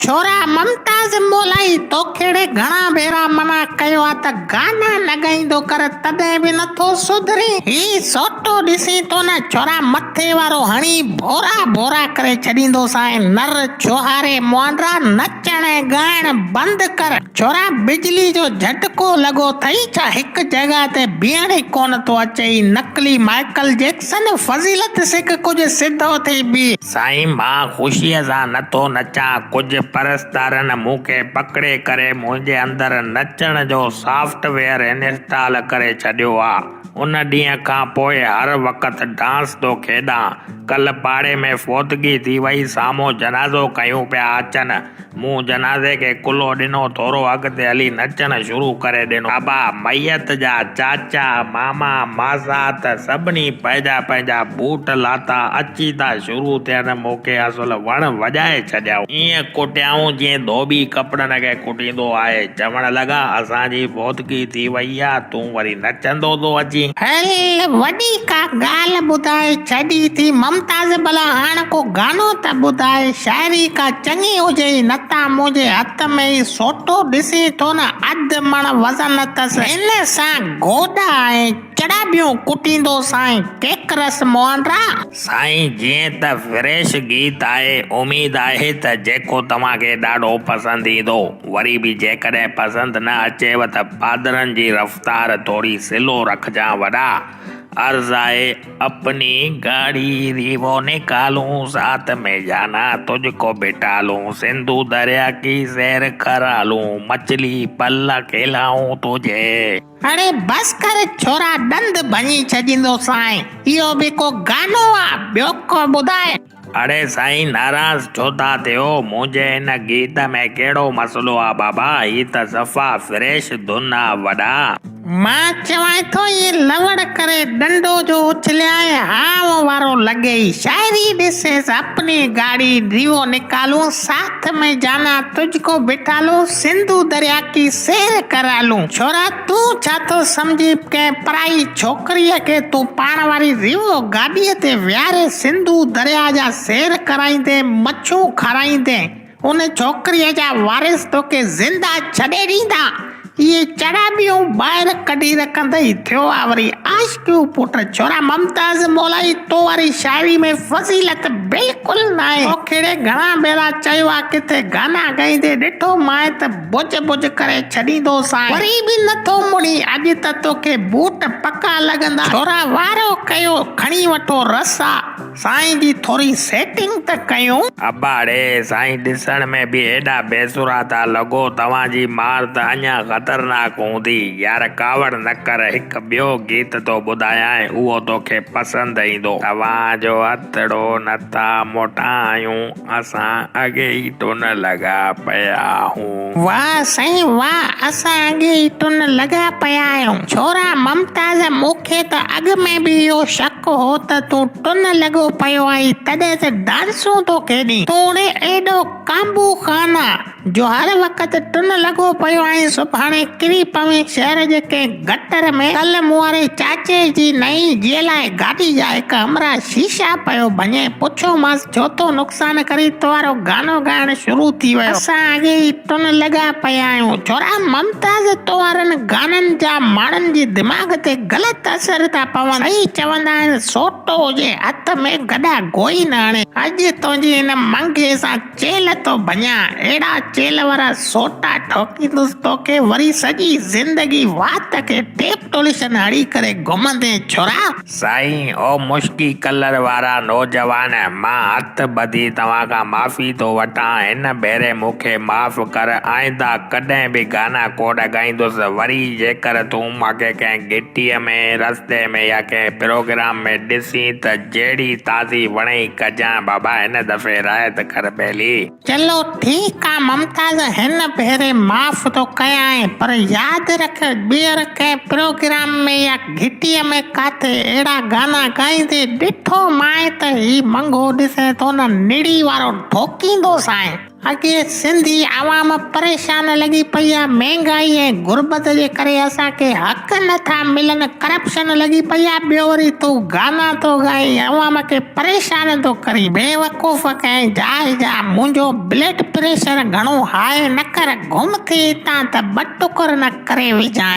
छोरा ममताज मोलाई तोखेड़े घणा भेरा मना कयो आ त गाना न ॻाईंदो कर तॾहिं बि नथो सुधरे। ही सोटो ॾिसी तो न छोरा मथे वारो हणी भोरा भोरा करे छॾींदो सां नर छोहारे मुआंडा नचण ऐं ॻाइण बंदि कर। छोरा बिजली जो झटको लॻो थई छा हिकु जॻह ते बीहण ई कोन थो अचे। नकली माइकल जैक्सन फज़ीलत सिख कुझु सिधो थी बीह। साईं मां ख़ुशीअ सां नथो नचां, कुझु परस्तारनि मूंखे पकड़े करे मुंहिंजे अंदरि नचण जो सॉफ्टवेयर इंस्टॉल करे छॾियो आहे। उन ॾींहं खां पोइ हर वक़्तु डांस थो खेॾां। कल्ह पाड़े में फोतगी थी वई, साम्हूं जनाज़ो कयूं पिया अचनि। मूं जनाज़े खे कुल्लो ॾिनो, थोरो अॻिते हली नचणु शुरू करे ॾिनो। बाबा मैयत जा चाचा मामा मासात सभिनी पंहिंजा पंहिंजा बूट लाता अची था शुरू थियनि। मूंखे असुल वण वॼाए छॾियाऊं, ईअं कुटियाऊं जीअं धोबी कपिड़नि खे कुटींदो आहे। चवण लॻा असांजी फोतगी थी वई आहे, तूं वरी नचंदो थो अची। हल वॾी का ॻाल्हि ॿुधाए छॾी थी ममताज़, भला हाणे को गानो त ॿुधाए। शाइरी का चङी हुजे न त मुंहिंजे हथ में ई सोटो ॾिसी थो न अधु मण वज़न अथसि। इन सां गोॾा ऐं चढ़ाबियूं कुटींदो साईं केकरस मुआंडा। साईं जीअं त फ्रेश गीत आहे, उमेद आहे त जेको तव्हांखे ॾाढो पसंदि ईंदो। वरी बि जेकॾहिं पसंदि न अचेव त पादरनि जी रफ़्तार थोरी स्लो रखजां वॾा। अर्ज़ आहे अपनी गाड़ी रीवो निकालूं, साथ में जाना तुझको बिठा लूं, सिंधु दरिया की सैर करा लूं, मछली पल्ला खिलाऊं तुझे। अरे बस कर छोरा, ॾंद भञी छॾींदो साईं। इहो बि को गानो आहे? ॿियो को ॿुधाए। अड़े साईं नाराज़ छो था थियो? मुंहिंजे हिन गीत में कहिड़ो मसलो आहे बाबा? ही त सफ़ा फ्रेश धुन आहे वॾा। मां चवां थो ये लवड़ करे डंडो जो उछलियाए हाव वारो लॻे। शायरी ॾिसेसि अपनी गाड़ी रीवो निकालूं, साथ में जाना तुझको बिठा लूं, सिंधु दरिया की सैर करा लूं। छोरा तूं छा थो सम्झी कंहिं पराई छोकिरीअ खे तूं पाण वारी रीवो गाॾीअ ते विहारे सिंधु दरिया जा सैर कराईंदे, मच्छूं खाराईंदे, उन छोकिरीअ जा वारिस तोखे ज़िंदा छॾे ॾींदा? इहे चढ़ाबियूं ॿाहिरि कढी रखंदई थियो आहे वरी आशिक़ू पुट। छोरा ममताज़ मोलाई तो वारी शाइरी में फज़ीलत बिल्कुलु न आहे। तोखेड़े घणा भेरा चयो आहे किथे गाना ॻाईंदे ॾिठो मां त बुझ बुझ करे छॾींदो साईं, वरी बि नथो मुड़ी। अॼु त तोखे बूट पका लॻंदा। छोरा वारो कयो, खणी वठो रसा, साईं जी थोरी सेटिंग त कयूं। अबाड़े साईं ॾिसण में बि एॾा बेसुरा था लॻो, तव्हांजी मार त अञा ख़तरनाक हूंदी। यार कावड़ न कर, हिकु ॿियो गीत तो ॿुधायां, उहो तोखे पसंदि ईंदो। तव्हांजो हथड़ो नथा मोटायूं, असां अॻे ई टुन लॻा पिया आहियूं। वाह साईं वाह, असां अॻे ई टुन लॻा पिया आहियूं। छोरा ममताज़ मूंखे त अॻ में बि इहो शक हो त तूं टुन लॻो पियो आई, तॾहिं त डांसूं तो केॾी। तूं एॾो काबू खाना जो हर वक़्तु टुन लॻो पियो आई, सुभाणे किरी पवे शहर जे कंहिं गटर में। कल मूं वारे चाचे जी नई जीअ लाइ गाॾी जा हिकु हमरा शीशा पियो भञे, पुछोमांसि छो तो नुक़सान करी तो वारो गानो ॻाइण शुरू थी वियो। असां अॻे ई टुन लॻा पिया आहियूं। छोरा ममताज़ तो वारनि गाननि जा माण्हुनि जी दिमाग़ ते ग़लति असर था पवनि। सही चवंदा आहिनि सोटो हुजे हथ में गॾा गोई न हणे। अॼु तुंहिंजी हिन मंगे सां चेल तो भञा, अहिड़ा चेल वारा सोटा ठोकींदुसि तोखे वरी सॼी ज़िंदगी वात खे टेप टोलिशन हड़ी करे घुमंदे। छोरा साईं ओ मुश्की कलर वारा नौजवान, मां हथ ॿधी तव्हां खां माफ़ी थो वठां। हिन भेरे मूंखे माफ़ कर, आईंदा कॾहिं बि गाना कोड ॻाईंदुसि। वरी जेकर तूं मूंखे कंहिं गिटीअ में, रस्ते में या कंहिं प्रोग्राम में ॾिसी त जहिड़ी ताज़ी वणे कजां बाबा, हिन दफ़े रायत कर बेली। चलो ठीकु आहे ममताज़, हिन भेरे माफ़ तो कयां, पर यादि रख ॿीहर कंहिं प्रोग्राम में या घिटीअ में काथे अहिड़ा गाना ॻाईंदे ॾिठो मां त ही मंगो ॾिसे थो न निड़ी वारो ठोकींदो साईं। अॻे सिंधी आवाम परेशान लॻी पई आहे महांगाई ऐं गुरबत जे करे असांखे हक़ नथा मिलनि करप्शन लॻी पई आहे ॿियो वरी तूं गाना थो ॻाई आवाम खे परेशान थो करी बेवकूफ़ कंहिं जाइ जा मुंहिंजो ब्लड प्रेशर घणो हाई न कर घुम थी हितां त ॿ टुकर न करे विझां